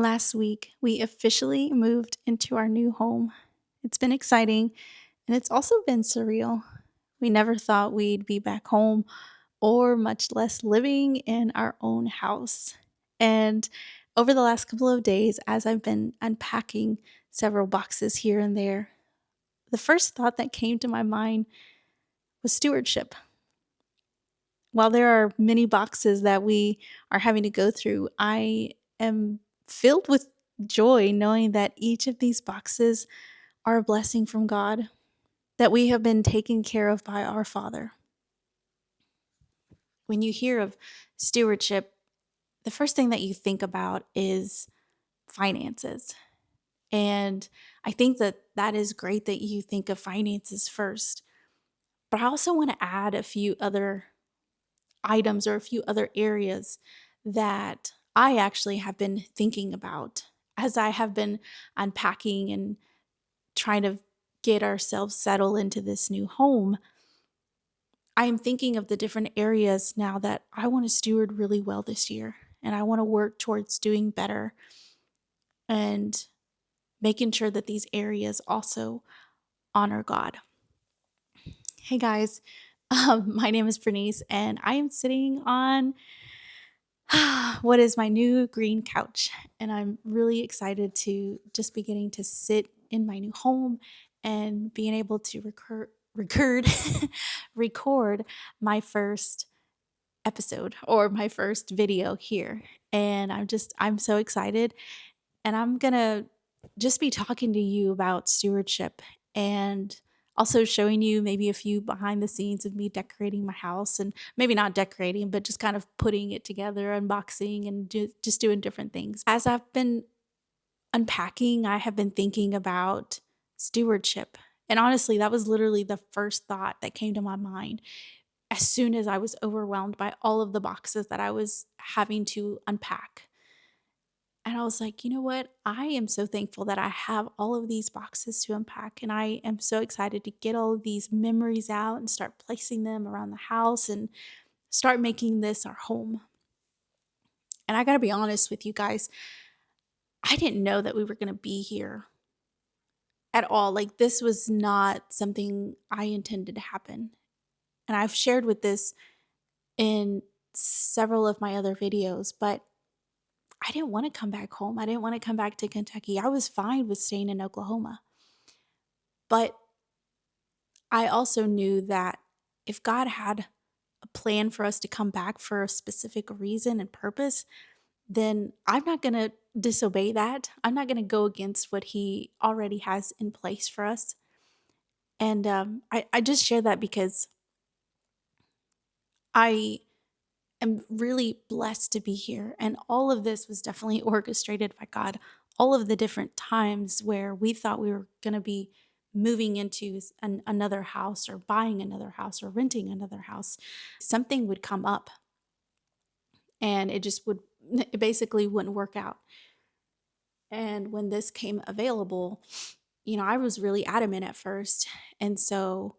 Last week, we officially moved into our new home. It's been exciting and it's also been surreal. We never thought we'd be back home or much less living in our own house. And over the last couple of days, as I've been unpacking several boxes here and there, the first thought that came to my mind was stewardship. While there are many boxes that we are having to go through, I am filled with joy knowing that each of these boxes are a blessing from God, that we have been taken care of by our Father. When you hear of stewardship, the first thing that you think about is finances. And I think that that is great that you think of finances first. But I also want to add a few other items or a few other areas that I actually have been thinking about as I have been unpacking and trying to get ourselves settled into this new home. I am thinking of the different areas now that I want to steward really well this year, and I want to work towards doing better and making sure that these areas also honor God. Hey guys, my name is Bernice, and I am sitting on what is my new green couch. And I'm really excited to just be getting to sit in my new home and being able to record my first episode or my first video here. And I'm so excited. And I'm going to just be talking to you about stewardship and also showing you maybe a few behind the scenes of me decorating my house, and maybe not decorating, but just kind of putting it together, unboxing, and just doing different things. As I've been unpacking, I have been thinking about stewardship. And honestly, that was literally the first thought that came to my mind as soon as I was overwhelmed by all of the boxes that I was having to unpack. And I was like, you know what? I am so thankful that I have all of these boxes to unpack. And I am so excited to get all of these memories out and start placing them around the house and start making this our home. And I got to be honest with you guys, I didn't know that we were going to be here at all. Like, this was not something I intended to happen. And I've shared with this in several of my other videos, but I didn't want to come back home. I didn't want to come back to Kentucky. I was fine with staying in Oklahoma. But I also knew that if God had a plan for us to come back for a specific reason and purpose, then I'm not going to disobey that. I'm not going to go against what He already has in place for us. And I just share that because I am really blessed to be here. And all of this was definitely orchestrated by God. All of the different times where we thought we were going to be moving into another house or buying another house or renting another house, something would come up and it basically wouldn't work out. And when this came available, I was really adamant at first. And so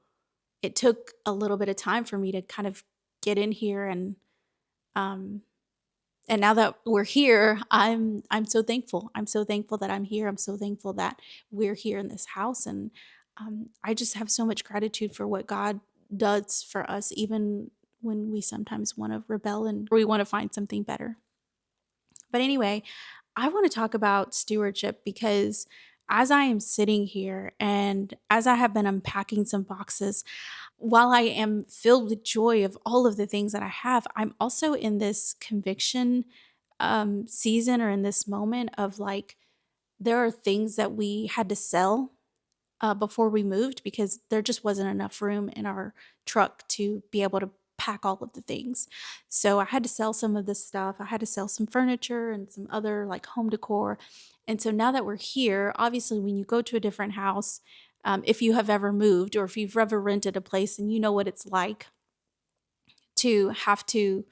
it took a little bit of time for me to kind of get in here um, and now that we're here, I'm so thankful. I'm so thankful that I'm here. I'm so thankful that we're here in this house, and I just have so much gratitude for what God does for us, even when we sometimes want to rebel and we want to find something better. But anyway, I want to talk about stewardship because as I am sitting here and as I have been unpacking some boxes, while I am filled with joy of all of the things that I have, I'm also in this conviction season or in this moment of like, there are things that we had to sell before we moved because there just wasn't enough room in our truck to be able to pack all of the things. So I had to sell some of this stuff. I had to sell some furniture and some other like home decor. And so now that we're here, obviously, when you go to a different house, if you have ever moved or if you've ever rented a place and you know what it's like to have to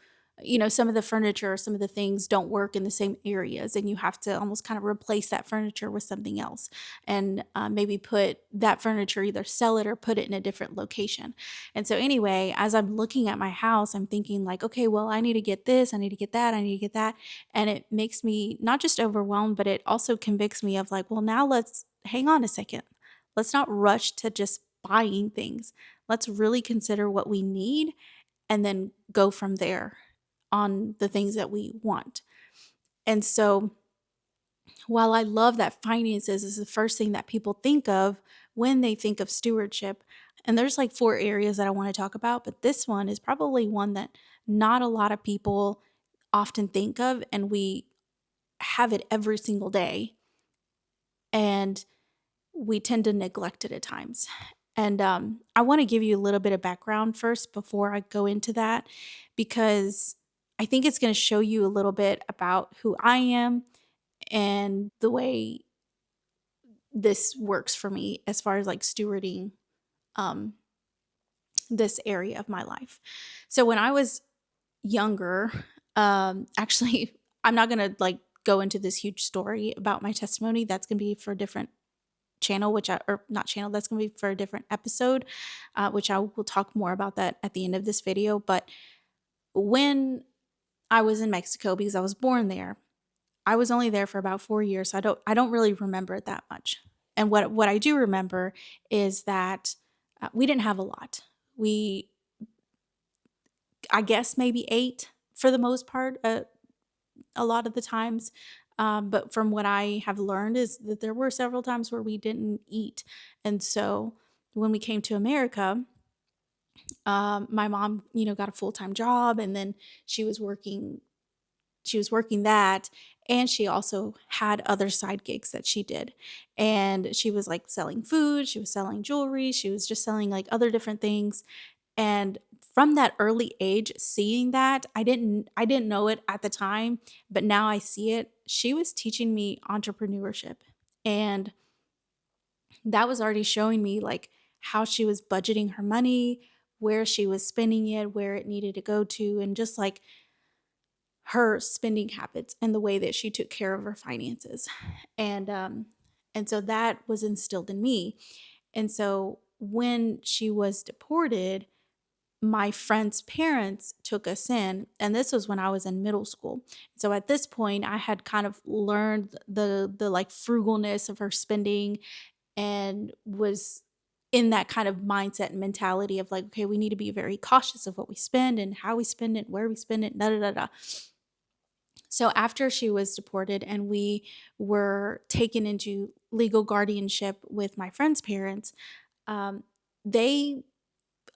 some of the furniture or some of the things don't work in the same areas, and you have to almost kind of replace that furniture with something else, and maybe put that furniture, either sell it or put it in a different location. And so anyway, as I'm looking at my house, I'm thinking like, okay, well, I need to get this, I need to get that, I need to get that. And it makes me not just overwhelmed, but it also convicts me of like, well, now let's hang on a second. Let's not rush to just buying things. Let's really consider what we need and then go from there on the things that we want. And so, while I love that finances is the first thing that people think of when they think of stewardship, and there's like four areas that I want to talk about, but this one is probably one that not a lot of people often think of, and we have it every single day, and we tend to neglect it at times. And I want to give you a little bit of background first before I go into that, because I think it's going to show you a little bit about who I am and the way this works for me as far as like stewarding um, this area of my life. So when I was younger, actually, I'm not going to like go into this huge story about my testimony. That's going to be for a different channel, or not channel, that's going to be for a different episode, which I will talk more about that at the end of this video. But when I was in Mexico, because I was born there, I was only there for about 4 years, so I don't really remember it that much. And what I do remember is that we didn't have a lot. We, I guess, maybe ate for the most part, a lot of the times. But from what I have learned is that there were several times where we didn't eat. And so when we came to America, my mom, got a full-time job, and then she was working that, and she also had other side gigs that she did. And she was like selling food, she was selling jewelry, she was just selling like other different things. And from that early age, seeing that, I didn't know it at the time, but now I see it. She was teaching me entrepreneurship. And that was already showing me like how she was budgeting her money, where she was spending it, where it needed to go to, and just like her spending habits and the way that she took care of her finances. And so that was instilled in me. And so when she was deported, my friend's parents took us in, and this was when I was in middle school. So at this point I had kind of learned the like frugalness of her spending, and was in that kind of mindset and mentality of like, okay, we need to be very cautious of what we spend and how we spend it, where we spend it, da da da da. So after she was deported and we were taken into legal guardianship with my friend's parents, they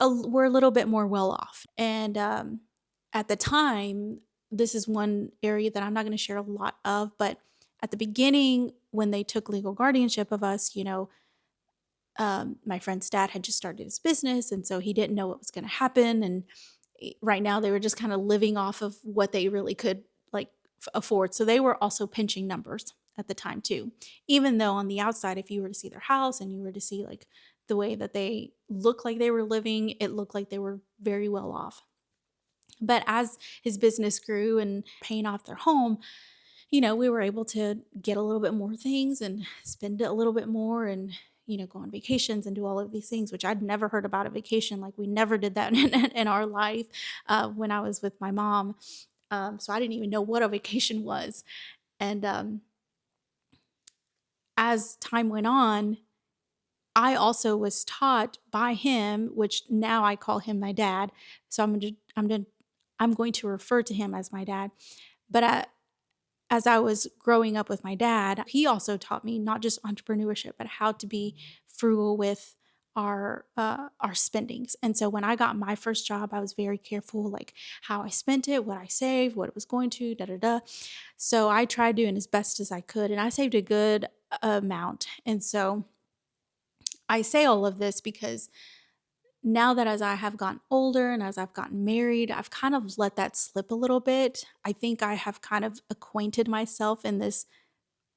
were a little bit more well off. And at the time, this is one area that I'm not going to share a lot of, but at the beginning, when they took legal guardianship of us, my friend's dad had just started his business, and so he didn't know what was going to happen. And right now, they were just kind of living off of what they really could like afford. So they were also pinching numbers at the time too. Even though on the outside, if you were to see their house and you were to see like the way that they looked like they were living, it looked like they were very well off. But as his business grew and paying off their home, we were able to get a little bit more things and spend it a little bit more, and, go on vacations and do all of these things, which I'd never heard about a vacation. Like we never did that in our life when I was with my mom. So I didn't even know what a vacation was. And as time went on, I also was taught by him, which now I call him my dad. So I'm going to refer to him as my dad. But as I was growing up with my dad, he also taught me not just entrepreneurship, but how to be frugal with our spendings. And so when I got my first job, I was very careful, like how I spent it, what I saved, what it was going to, da da da. So I tried doing as best as I could, and I saved a good amount. And so I say all of this because now that as I have gotten older and as I've gotten married, I've kind of let that slip a little bit. I think I have kind of acquainted myself in this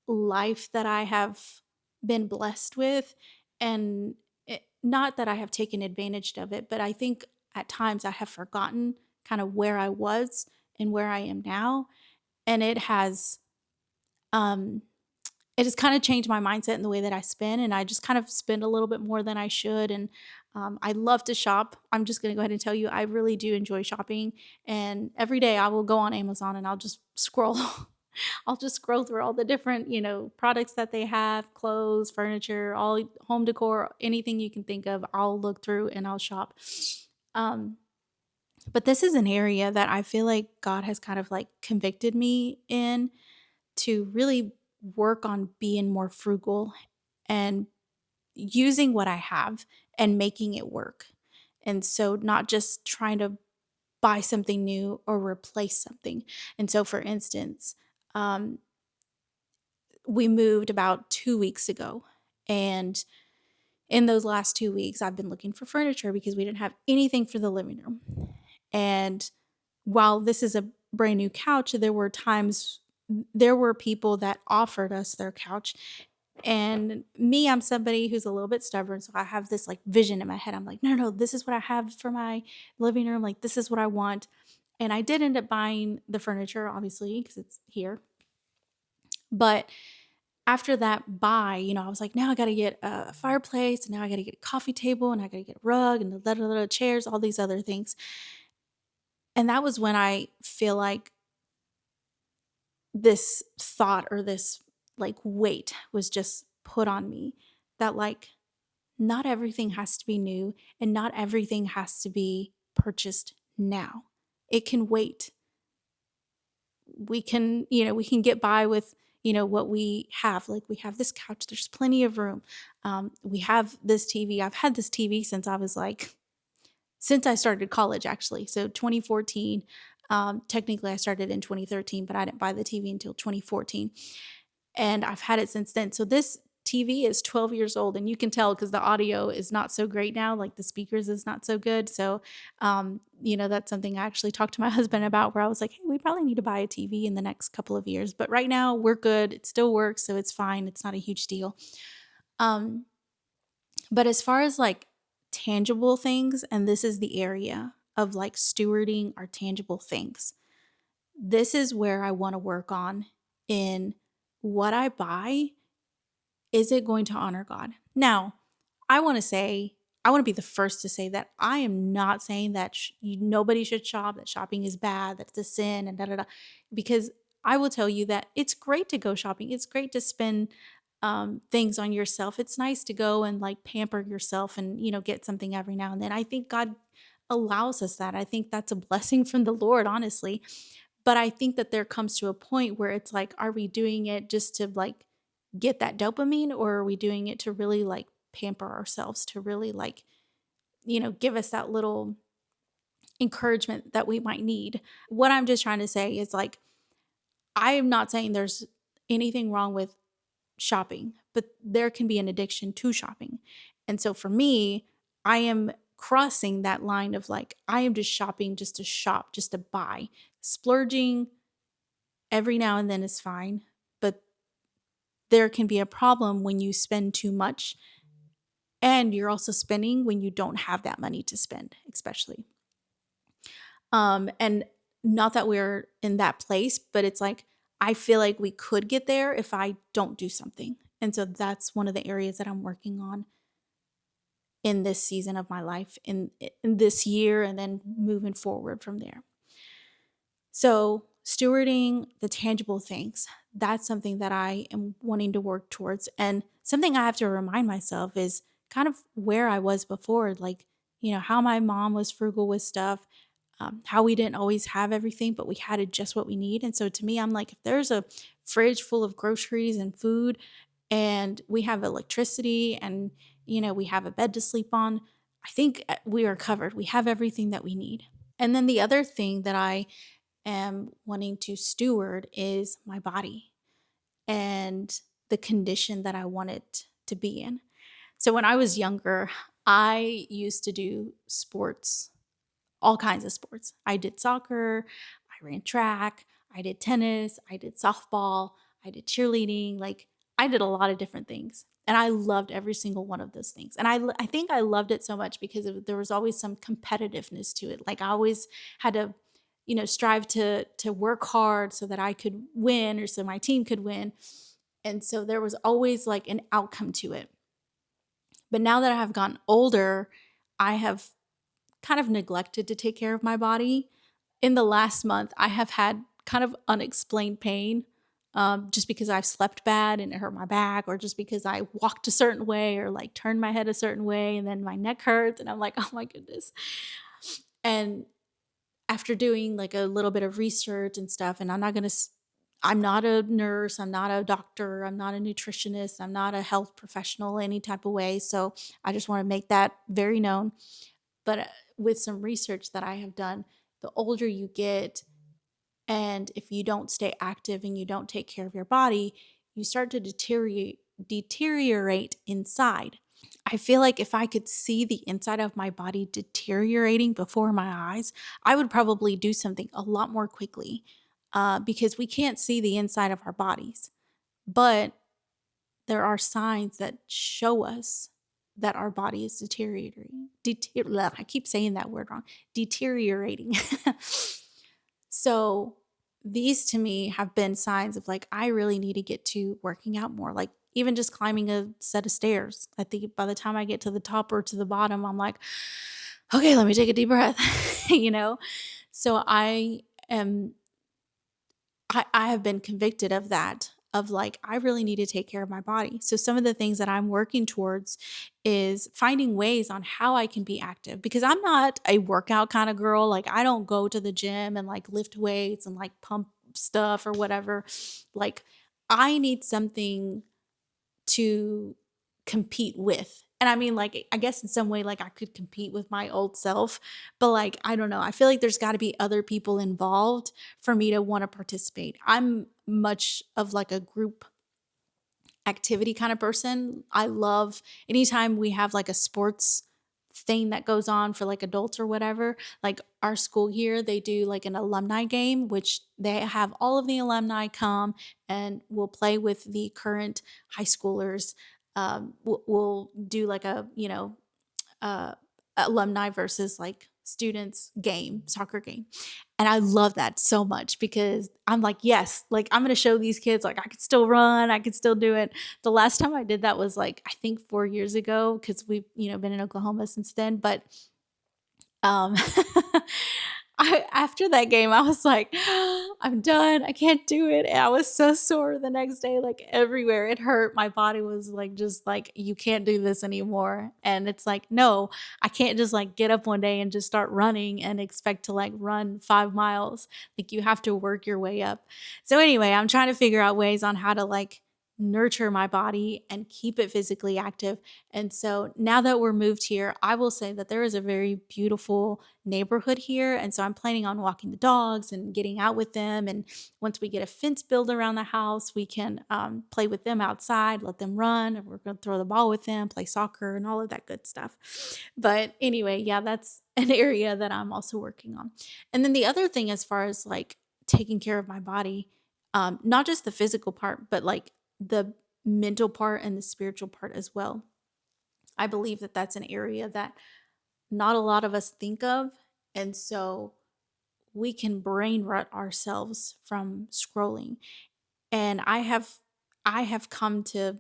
life that I have been blessed with. And not that I have taken advantage of it, but I think at times I have forgotten kind of where I was and where I am now, and um it has kind of changed my mindset in the way that I spend, and I just kind of spend a little bit more than I should. And I love to shop. I'm just going to go ahead and tell you, I really do enjoy shopping. And every day I will go on Amazon and I'll just scroll. I'll just scroll through all the different, products that they have, clothes, furniture, all home decor, anything you can think of. I'll look through and I'll shop. Um, but this is an area that I feel like God has kind of like convicted me in to really work on being more frugal and using what I have and making it work. And so, not just trying to buy something new or replace something. And so, for instance, um, we moved about 2 weeks ago. And in those last 2 weeks, I've been looking for furniture because we didn't have anything for the living room. And while this is a brand new couch, there were people that offered us their couch. And me, I'm somebody who's a little bit stubborn. So I have this like vision in my head. I'm like, no, no, this is what I have for my living room. Like, this is what I want. And I did end up buying the furniture, obviously, because it's here. But after that buy, I was like, now I got to get a fireplace, and now I got to get a coffee table, and I got to get a rug and the chairs, all these other things. And that was when I feel like this thought or this like weight was just put on me that like not everything has to be new and not everything has to be purchased now. It can wait. We can get by with what we have. Like, we have this couch, there's plenty of room. We have this TV. I've had this TV since I started college, actually. So 2014. Technically I started in 2013, but I didn't buy the TV until 2014, and I've had it since then. So this TV is 12 years old, and you can tell because the audio is not so great now. Like, the speakers is not so good. So, that's something I actually talked to my husband about, where I was like, hey, we probably need to buy a TV in the next couple of years. But right now we're good. It still works. So it's fine. It's not a huge deal. Um, but as far as like tangible things, and this is the area of like stewarding our tangible things, this is where I want to work on in what I buy. Is it going to honor God? Now, I want to be the first to say that I am not saying that nobody should shop, that shopping is bad, that it's a sin, and da da da. Because I will tell you that it's great to go shopping. It's great to spend things on yourself. It's nice to go and like pamper yourself and, get something every now and then. I think God allows us that. I think that's a blessing from the Lord, honestly. But I think that there comes to a point where it's like, are we doing it just to like get that dopamine, or are we doing it to really like pamper ourselves, to really like, give us that little encouragement that we might need? What I'm just trying to say is like, I am not saying there's anything wrong with shopping, but there can be an addiction to shopping. And so for me, I am crossing that line of like, I am just shopping just to shop, just to buy. Splurging every now and then is fine, but there can be a problem when you spend too much, and you're also spending when you don't have that money to spend, especially. And not that we're in that place, but it's like, I feel like we could get there if I don't do something. And so that's one of the areas that I'm working on in this season of my life, in this year, and then moving forward from there. So, stewarding the tangible things, that's something that I am wanting to work towards. And something I have to remind myself is kind of where I was before, like, how my mom was frugal with stuff, how we didn't always have everything, but we had just what we need. And so to me, I'm like, if there's a fridge full of groceries and food, and we have electricity, and, we have a bed to sleep on, I think we are covered. We have everything that we need. And then the other thing that I am wanting to steward is my body and the condition that I want it to be in. So when I was younger, I used to do sports, all kinds of sports. I did soccer, I ran track, I did tennis, I did softball, I did cheerleading. Like, I did a lot of different things. And I loved every single one of those things. And I think I loved it so much because there was always some competitiveness to it. Like, I always had to strive to work hard so that I could win or so my team could win. And so there was always like an outcome to it. But now that I have gotten older, I have kind of neglected to take care of my body. In the last month, I have had kind of unexplained pain, just because I've slept bad and it hurt my back, or just because I walked a certain way or like turned my head a certain way and then my neck hurts. And I'm like, oh my goodness. And after doing like a little bit of research and stuff, and I'm not a nurse, I'm not a doctor, I'm not a nutritionist, I'm not a health professional any type of way. So I just want to make that very known. But with some research that I have done, the older you get, and if you don't stay active and you don't take care of your body, you start to deteriorate inside. I feel like if I could see the inside of my body deteriorating before my eyes, I would probably do something a lot more quickly, because we can't see the inside of our bodies. But there are signs that show us that our body is deteriorating. I keep saying that word wrong. Deteriorating. So these to me have been signs of like, I really need to get to working out more. Like even just climbing a set of stairs. I think by the time I get to the top or to the bottom, I'm like, okay, let me take a deep breath, So am I have been convicted of that, of like, I really need to take care of my body. So some of the things that I'm working towards is finding ways on how I can be active, because I'm not a workout kind of girl. Like I don't go to the gym and like lift weights and like pump stuff or whatever. Like I need something to compete with. And I mean, like, I guess in some way, like I could compete with my old self, but like, I don't know. I feel like there's got to be other people involved for me to want to participate. I'm much of like a group activity kind of person. I love anytime we have like a sports thing that goes on for like adults or whatever. Like our school here, they do like an alumni game, which they have all of the alumni come and we'll play with the current high schoolers. We'll do like a, uh, alumni versus like students game, soccer game. And I love that so much because I'm like, yes, like I'm going to show these kids like I can still run, I can still do it. The last time I did that was like I think 4 years ago, cuz we've, been in Oklahoma since then, but um after that game, I was like, I'm done. I can't do it. And I was so sore the next day, like everywhere. It hurt. My body was like, just like, you can't do this anymore. And it's like, no, I can't just like get up one day and just start running and expect to like run 5 miles. Like you have to work your way up. So anyway, I'm trying to figure out ways on how to like nurture my body and keep it physically active. And so now that we're moved here, I will say that there is a very beautiful neighborhood here. And so I'm planning on walking the dogs and getting out with them. And once we get a fence built around the house, we can play with them outside, let them run. And we're going to throw the ball with them, play soccer, and all of that good stuff. But anyway, yeah, that's an area that I'm also working on. And then the other thing, as far as like taking care of my body, not just the physical part, but like the mental part and the spiritual part as well. I believe that that's an area that not a lot of us think of. And so we can brain rut ourselves from scrolling. And I have come to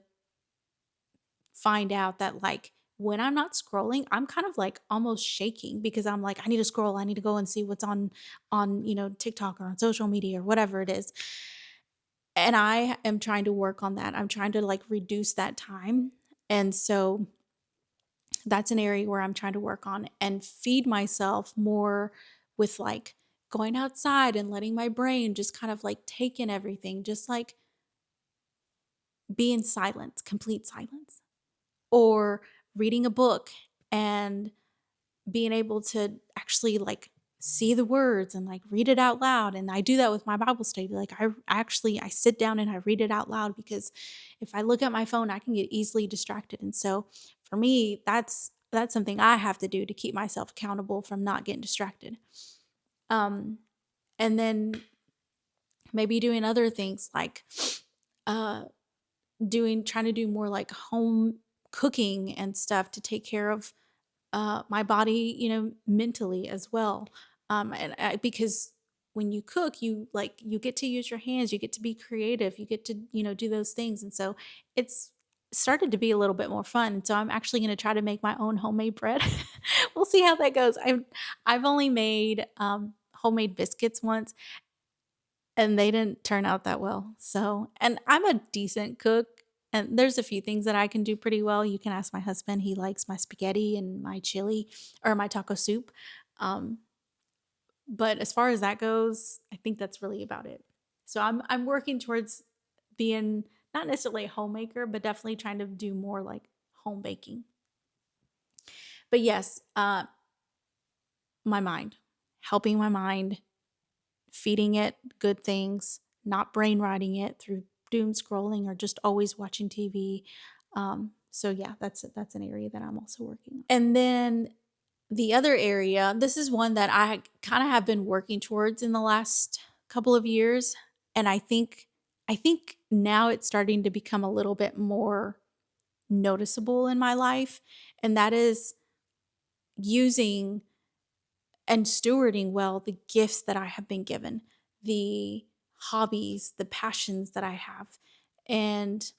find out that like when I'm not scrolling, I'm kind of like almost shaking because I'm like, I need to scroll. I need to go and see what's on, TikTok or on social media or whatever it is. And I am trying to work on that. I'm trying to like reduce that time. And so that's an area where I'm trying to work on and feed myself more with like going outside and letting my brain just kind of like take in everything, just like be in silence, complete silence, or reading a book and being able to actually like see the words and like read it out loud. And I do that with my Bible study. Like I sit down and I read it out loud, because if I look at my phone, I can get easily distracted. And so for me, that's something I have to do to keep myself accountable from not getting distracted. Um and then maybe doing other things like uh trying to do more like home cooking and stuff to take care of my body, mentally as well. Because when you cook, you get to use your hands, you get to be creative, you get to, do those things. And so it's started to be a little bit more fun. And so I'm actually going to try to make my own homemade bread. We'll see how that goes. I've only made homemade biscuits once, and they didn't turn out that well. So, and I'm a decent cook, and there's a few things that I can do pretty well. You can ask my husband. He likes my spaghetti and my chili or my taco soup. Um, but as far as that goes, I think that's really about it. So I'm working towards being not necessarily a homemaker, but definitely trying to do more like home baking. But yes, my mind, helping my mind, feeding it good things, not brain rotting it through doom scrolling or just always watching TV. So yeah, that's an area that I'm also working on. And then the other area, this is one that I kind of have been working towards in the last couple of years, and I think now it's starting to become a little bit more noticeable in my life, and that is using and stewarding well the gifts that I have been given, the hobbies, the passions that I have. And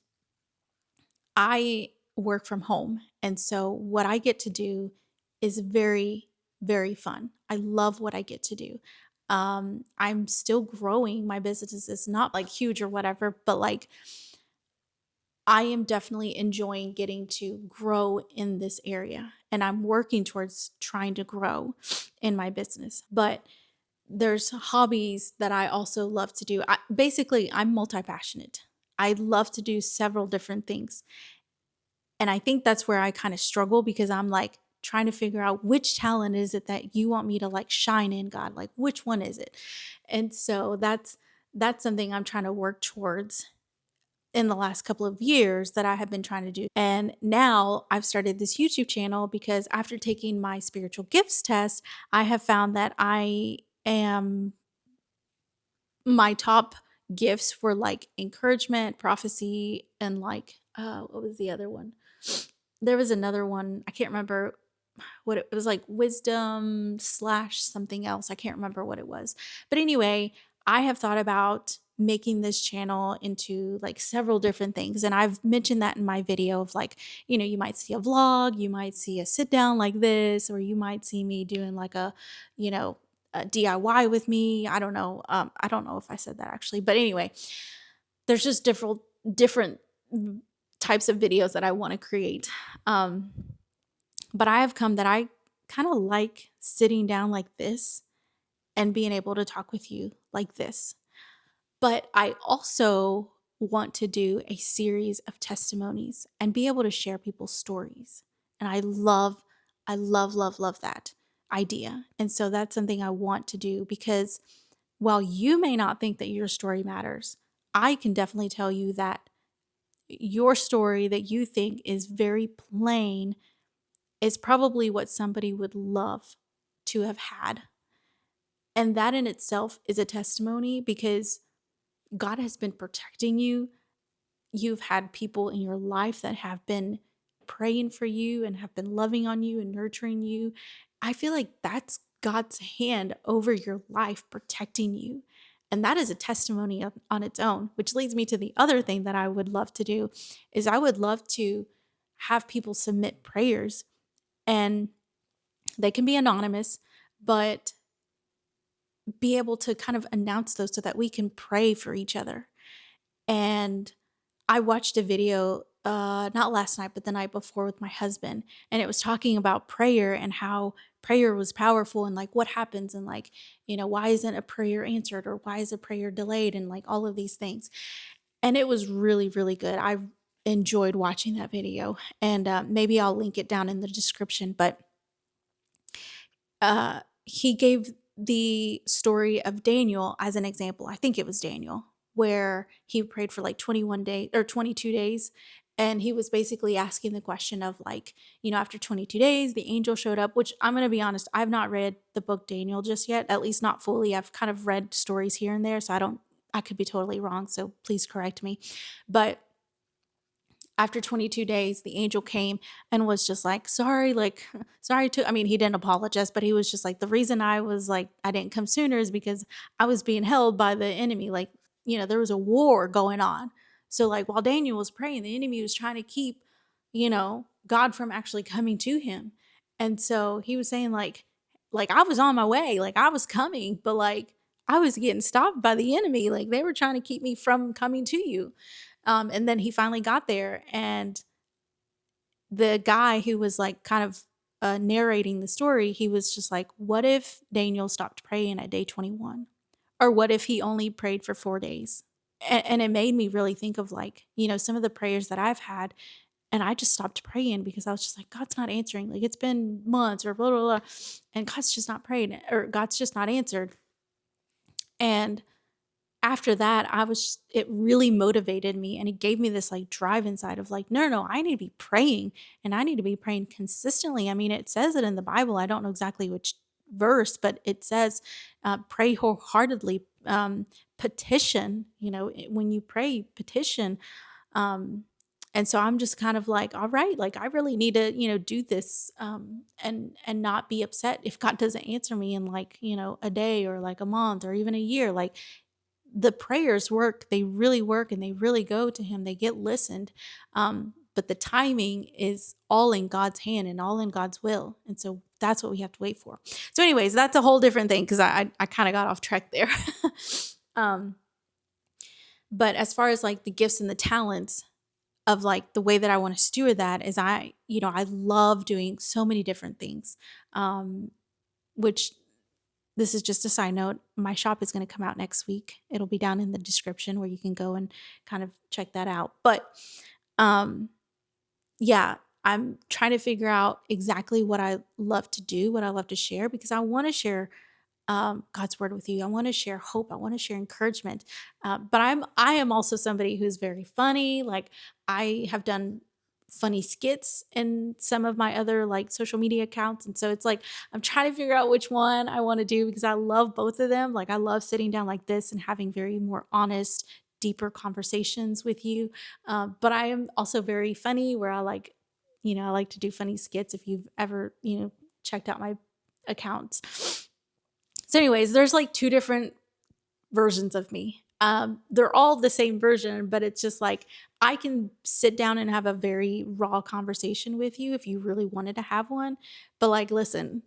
I work from home. And so what I get to do is very, very fun. I love what I get to do. I'm still growing. My business is not like huge or whatever, but like I am definitely enjoying getting to grow in this area. And I'm working towards trying to grow in my business. But there's hobbies that I also love to do. Basically, I'm multi passionate. I love to do several different things. And I think that's where I kind of struggle because I'm like trying to figure out which talent is it that you want me to like shine in, God? Like which one is it? And so that's something I'm trying to work towards in the last couple of years that I have been trying to do. And now I've started this YouTube channel because after taking my spiritual gifts test, I have found that I am my top gifts were like encouragement, prophecy, and like what was the other one? There was another one. I can't remember what it was, like wisdom slash something else. I can't remember what it was. But anyway, I have thought about making this channel into like several different things. And I've mentioned that in my video of like, you might see a vlog, you might see a sit down like this, or you might see me doing like you know, a DIY with me. I don't know. I don't know if I said that actually. But anyway, there's just different types of videos that I want to create. But I have come that I kind of like sitting down like this and being able to talk with you like this. But I also want to do a series of testimonies and be able to share people's stories. And I love that idea. And so that's something I want to do because while you may not think that your story matters, I can definitely tell you that your story that you think is very plain is probably what somebody would love to have had. And that in itself is a testimony because God has been protecting you. You've had people in your life that have been praying for you and have been loving on you and nurturing you. I feel like that's God's hand over your life protecting you. And that is a testimony on its own, which leads me to the other thing that I would love to do is I would love to have people submit prayers, and they can be anonymous, but be able to kind of announce those so that we can pray for each other. And I watched a video not last night, but the night before with my husband, and it was talking about prayer and how prayer was powerful and like what happens and like, why isn't a prayer answered or why is a prayer delayed and like all of these things. And it was really, really good. I enjoyed watching that video, and maybe I'll link it down in the description. But he gave the story of Daniel as an example. I think it was Daniel, where he prayed for like 21 days or 22 days. And he was basically asking the question of like, after 22 days, the angel showed up, which I'm going to be honest, I've not read the book Daniel just yet, at least not fully. I've kind of read stories here and there. So I could be totally wrong. So please correct me. But after 22 days, the angel came and was just like, sorry, like, sorry to, I mean, he didn't apologize, but he was just like, the reason I was like, I didn't come sooner is because I was being held by the enemy. Like, there was a war going on. So, like, while Daniel was praying, the enemy was trying to keep, God from actually coming to him. And so he was saying, like I was on my way, like I was coming, but like I was getting stopped by the enemy. Like they were trying to keep me from coming to you. And then he finally got there, and the guy who was like kind of narrating the story, he was just like, what if Daniel stopped praying at day 21? Or what if he only prayed for 4 days? And it made me really think of like, some of the prayers that I've had. And I just stopped praying because I was just like, God's not answering. Like it's been months or blah, blah, blah. And God's just not praying, or God's just not answered. And after that, it really motivated me, and it gave me this like drive inside of like, no, I need to be praying, and I need to be praying consistently. I mean, it says it in the Bible. I don't know exactly which verse, but it says, pray wholeheartedly, petition, when you pray, petition. Um, and so I'm just kind of like, all right, like I really need to, do this, and not be upset if God doesn't answer me in like, a day or like a month or even a year. Like the prayers work, they really work, and they really go to him. They get listened. But the timing is all in God's hand and all in God's will. And so that's what we have to wait for. So anyways, that's a whole different thing because I kind of got off track there. um, but as far as like the gifts and the talents of like the way that I want to steward that is I love doing so many different things, which this is just a side note. My shop is going to come out next week. It'll be down in the description where you can go and kind of check that out. But yeah, I'm trying to figure out exactly what I love to do, what I love to share, because I want to share God's word with you. I want to share hope. I want to share encouragement. But I am also somebody who's very funny. Like I have done funny skits in some of my other like social media accounts. And so it's like, I'm trying to figure out which one I want to do because I love both of them. Like I love sitting down like this and having very more honest, deeper conversations with you. But I am also very funny where I like, I like to do funny skits. If you've ever, checked out my accounts. So anyways, there's like two different versions of me. They're all the same version, but it's just like I can sit down and have a very raw conversation with you if you really wanted to have one. But like, listen,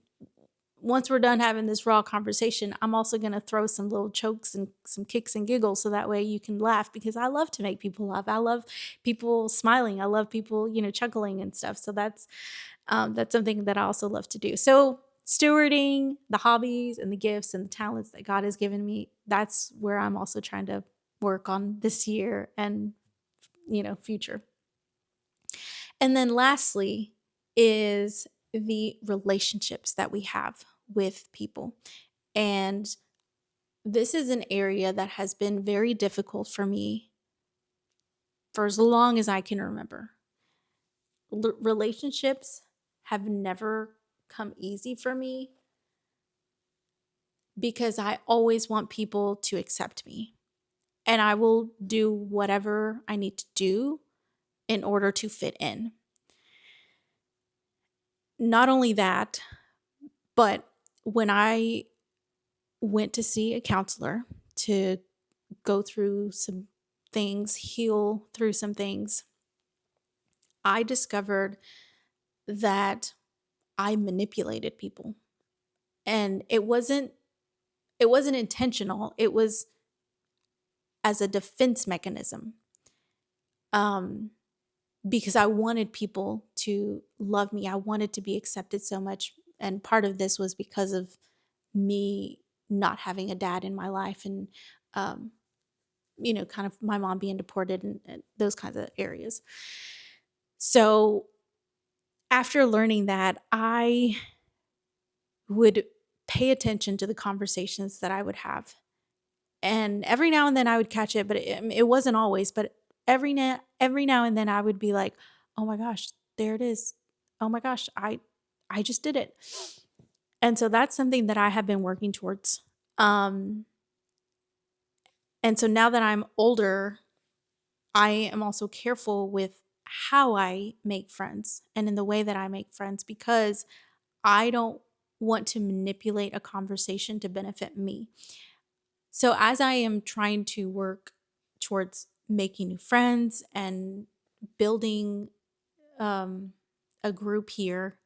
once we're done having this raw conversation, I'm also going to throw some little chokes and some kicks and giggles so that way you can laugh, because I love to make people laugh. I love people smiling. I love people, chuckling and stuff. So that's something that I also love to do. So stewarding the hobbies and the gifts and the talents that God has given me, that's where I'm also trying to work on this year and, future. And then lastly is the relationships that we have with people. And this is an area that has been very difficult for me for as long as I can remember. Relationships have never come easy for me because I always want people to accept me. And I will do whatever I need to do in order to fit in. Not only that, but when I went to see a counselor to go through some things, heal through some things, I discovered that I manipulated people. And it wasn't intentional. It was as a defense mechanism. Because I wanted people to love me. I wanted to be accepted so much. And part of this was because of me not having a dad in my life and, kind of my mom being deported and those kinds of areas. So after learning that, I would pay attention to the conversations that I would have. And every now and then I would catch it, but it wasn't always. But every now and then I would be like, "Oh my gosh, there it is! Oh my gosh, I just did it." And so that's something that I have been working towards. And so now that I'm older, I am also careful with how I make friends and in the way that I make friends, because I don't want to manipulate a conversation to benefit me. So as I am trying to work towards making new friends and building um, a group here,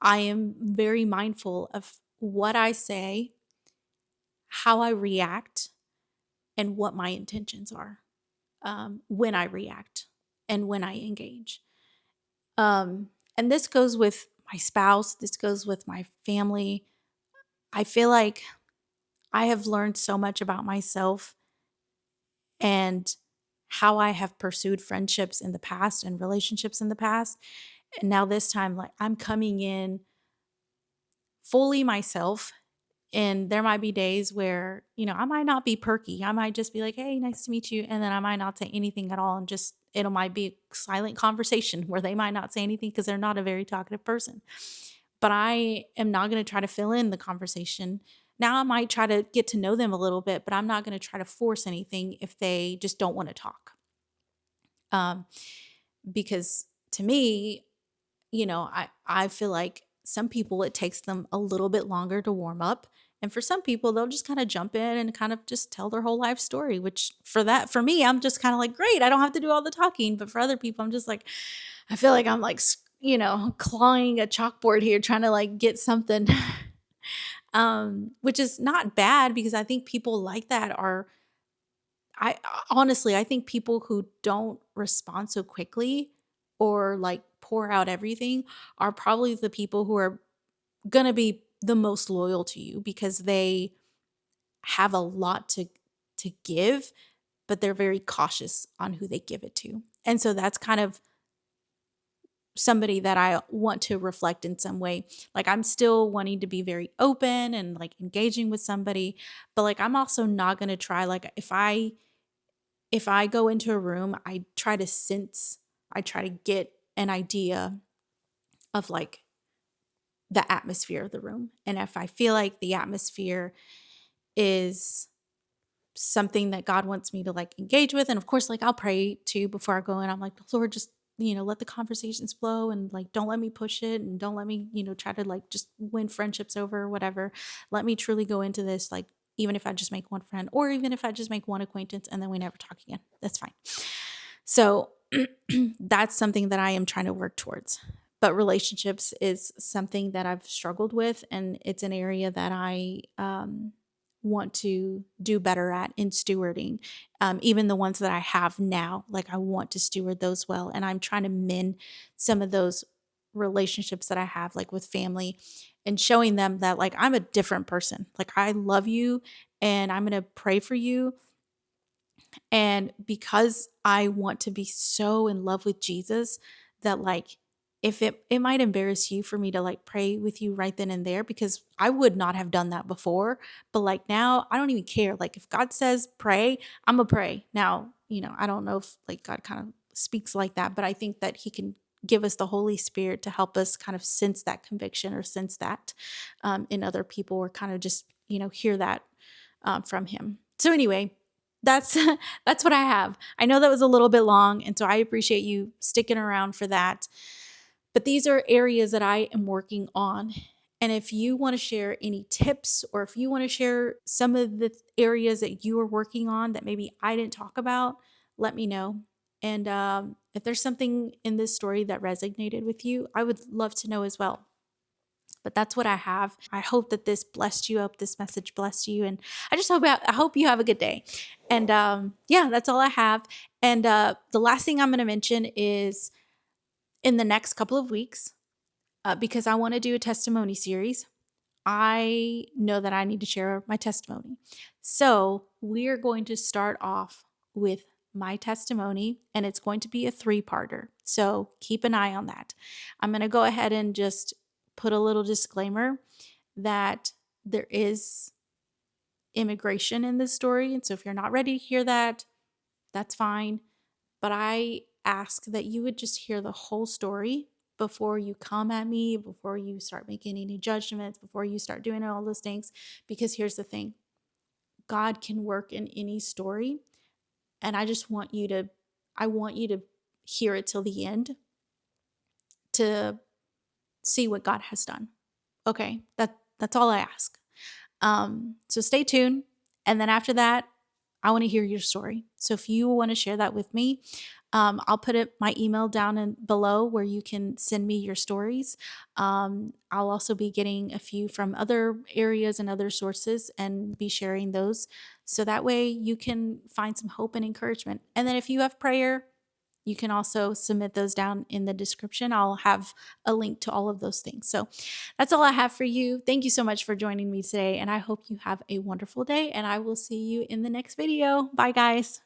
I am very mindful of what I say, how I react, and what my intentions are when I react and when I engage. And this goes with my spouse, this goes with my family. I feel like I have learned so much about myself and how I have pursued friendships in the past and relationships in the past. And now this time, like, I'm coming in fully myself. And there might be days where, I might not be perky. I might just be like, hey, nice to meet you. And then I might not say anything at all. And just, it might be a silent conversation where they might not say anything because they're not a very talkative person. But I am not going to try to fill in the conversation. Now I might try to get to know them a little bit, but I'm not going to try to force anything if they just don't want to talk. Um, because to me, I feel like some people, it takes them a little bit longer to warm up. And for some people, they'll just kind of jump in and kind of just tell their whole life story, which for me, I'm just kind of like, great, I don't have to do all the talking. But for other people, I'm just like, I feel like I'm like, clawing a chalkboard here, trying to like get something, which is not bad, because I think people like that are, I honestly, I think people who don't respond so quickly or like pour out everything are probably the people who are going to be the most loyal to you, because they have a lot to give, but they're very cautious on who they give it to. And so that's kind of somebody that I want to reflect in some way. Like, I'm still wanting to be very open and like engaging with somebody, but like I'm also not going to try, like, if I go into a room, I try to get an idea of like the atmosphere of the room. And if I feel like the atmosphere is something that God wants me to like engage with, and of course, like, I'll pray too before I go in. I'm like, Lord, just, let the conversations flow, and like, don't let me push it, and don't let me, try to like just win friendships over or whatever. Let me truly go into this, like, even if I just make one friend, or even if I just make one acquaintance and then we never talk again, that's fine. So that's something that I am trying to work towards. But relationships is something that I've struggled with, and it's an area that I want to do better at in stewarding. Even the ones that I have now, like, I want to steward those well, and I'm trying to mend some of those relationships that I have, like with family, and showing them that like I'm a different person. Like, I love you, and I'm going to pray for you, and because I want to be so in love with Jesus, that like, if it might embarrass you for me to like pray with you right then and there, because I would not have done that before. But like now I don't even care. Like, if God says pray, I'm gonna pray. Now, I don't know if like God kind of speaks like that, but I think that he can give us the Holy Spirit to help us kind of sense that conviction, or sense that in other people, or kind of just, hear that from him. So anyway, that's that's what I have. I know that was a little bit long, and so I appreciate you sticking around for that. But these are areas that I am working on. And if you want to share any tips, or if you want to share some of the areas that you are working on that maybe I didn't talk about, let me know. And if there's something in this story that resonated with you, I would love to know as well. But that's what I have. I hope that this blessed you. I hope this message blessed you. And I hope you have a good day. And yeah, that's all I have. And the last thing I'm going to mention is, in the next couple of weeks, because I want to do a testimony series, I know that I need to share my testimony. So we're going to start off with my testimony, and it's going to be a 3-parter. So keep an eye on that. I'm going to go ahead and just put a little disclaimer that there is immigration in this story. And so if you're not ready to hear that, that's fine. But I ask that you would just hear the whole story before you come at me, before you start making any judgments, before you start doing all those things. Because here's the thing: God can work in any story. And I want you to hear it till the end to see what God has done. Okay, that's all I ask. So stay tuned. And then after that, I want to hear your story. So if you want to share that with me, I'll put my email down below where you can send me your stories. I'll also be getting a few from other areas and other sources and be sharing those. So that way you can find some hope and encouragement. And then if you have prayer, you can also submit those down in the description. I'll have a link to all of those things. So that's all I have for you. Thank you so much for joining me today. And I hope you have a wonderful day. And I will see you in the next video. Bye, guys.